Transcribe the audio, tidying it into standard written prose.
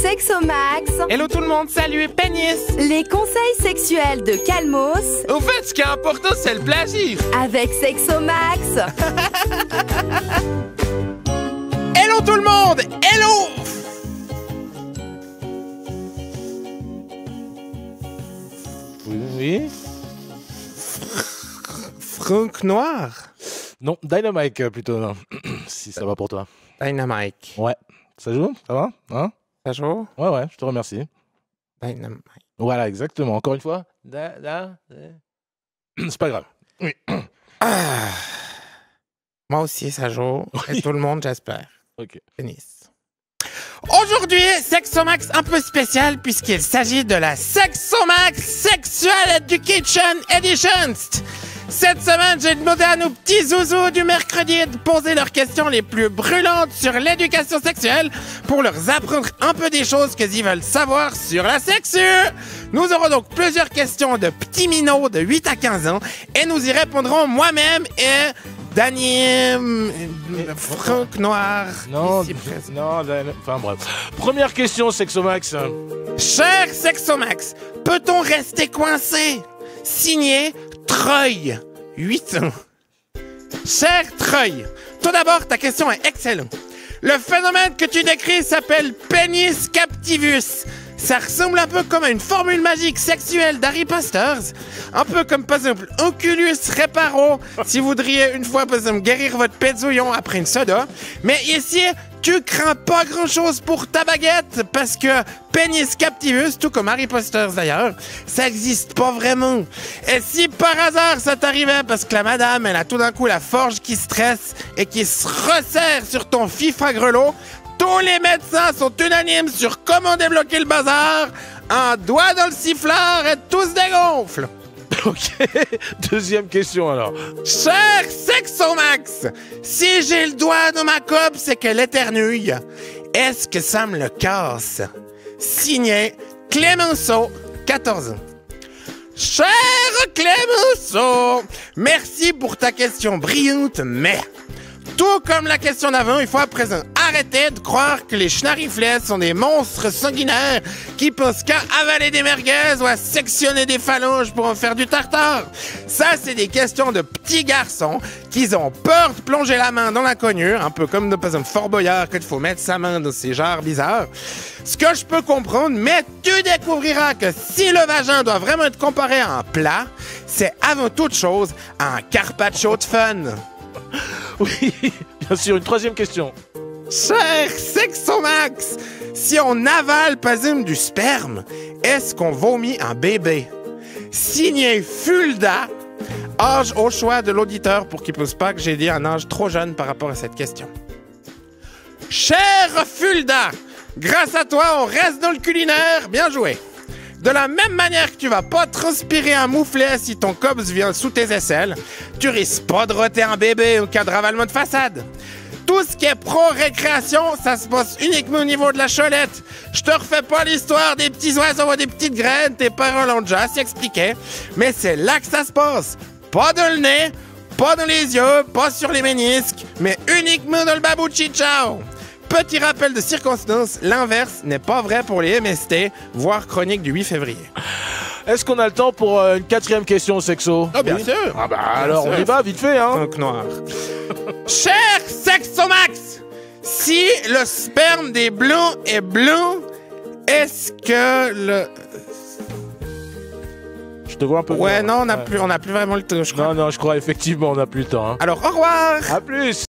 Sexomax, Hello tout le monde, salut, Pénis. les conseils sexuels de Calmos Au fait, ce qui est important, c'est le plaisir. avec Sexomax. Hello tout le monde, hello. Oui. Franck Noir. Non, Dynamite plutôt, non. Si ça va pour toi. Dynamite. Ouais. Ça joue? Ça va? Hein? Ça joue? Ouais, je te remercie. Dynamite. Voilà, exactement. Encore une fois. C'est pas grave. Oui. Ah. Moi aussi, ça joue. Et tout le monde, j'espère. Ok. Pénis. Aujourd'hui, Sexomax un peu spécial puisqu'il s'agit de la Sexomax Sexual Education Edition. Cette semaine, j'ai demandé à nos petits zouzous du mercredi de poser leurs questions les plus brûlantes sur l'éducation sexuelle pour leur apprendre un peu des choses qu'ils veulent savoir sur la sexu. Nous aurons donc plusieurs questions de petits minots de 8 à 15 ans et nous y répondrons moi-même et Daniel Franck Noir. Non, ici présent. non, enfin bref. Première question, Sexomax. Cher Sexomax, peut-on rester coincé? Signé Troy, 8 ans. Cher Troy, tout d'abord, ta question est excellente. Le phénomène que tu décris s'appelle pénis captivus. Ça ressemble un peu comme à une formule magique sexuelle d'Harry Potter. Un peu comme, par exemple, Oculus Reparo, si vous voudriez une fois, par exemple, guérir votre pézouillon après une soda. Mais ici, tu crains pas grand-chose pour ta baguette, parce que pénis captivus, tout comme Harry Potter d'ailleurs, ça existe pas vraiment. Et si par hasard ça t'arrivait, parce que la madame, elle a tout d'un coup la forge qui stresse et qui se resserre sur ton FIFA grelot, tous les médecins sont unanimes sur comment débloquer le bazar. Un doigt dans le sifflard et tout se dégonfle. Ok. Deuxième question alors. Cher Sexomax, si j'ai le doigt dans ma coupe, c'est qu'elle éternue. Est-ce que ça me le casse? Signé Clémenceau, 14 ans. Cher Clémenceau, merci pour ta question brillante, mais tout comme la question d'avant, il faut à présent arrêter de croire que les schnariflets sont des monstres sanguinaires qui pensent qu'à avaler des merguez ou à sectionner des phalanges pour en faire du tartare. Ça, c'est des questions de petits garçons qui ont peur de plonger la main dans l'inconnu, un peu comme par exemple Fort Boyard, qu'il faut mettre sa main dans ces genres bizarres. Ce que je peux comprendre, mais tu découvriras que si le vagin doit vraiment être comparé à un plat, c'est avant toute chose un carpaccio de fun. Oui, bien sûr, une troisième question. Cher Sexomax, si on avale par exemple du sperme, est-ce qu'on vomit un bébé? Signé Fulda, âge au choix de l'auditeur pour qu'il ne pense pas que j'ai dit un âge trop jeune par rapport à cette question. Cher Fulda, grâce à toi, on reste dans le culinaire, bien joué. De la même manière que tu vas pas transpirer un mouflet si ton cobs vient sous tes aisselles, tu risques pas de roter un bébé au cas de ravalement de façade. Tout ce qui est pro-récréation, ça se passe uniquement au niveau de la cholette. Je te refais pas l'histoire des petits oiseaux et des petites graines, tes parents l'ont déjà assez expliqué, mais c'est là que ça se passe. Pas dans le nez, pas dans les yeux, pas sur les ménisques, mais uniquement dans le babouchi ciao. Petit rappel de circonstance, l'inverse n'est pas vrai pour les MST, voire chronique du 8 février. Est-ce qu'on a le temps pour une quatrième question, Sexo? Ah, bien Oui. sûr! Ah bah alors, on y va, vite fait, hein. Franck Noir. Cher Sexomax, si le sperme des blancs est blanc, est-ce que le... Je te vois un peu... Ouais, non, on n'a plus vraiment le temps, je crois. Non, je crois effectivement, on n'a plus le temps. Hein. Alors, au revoir! À plus.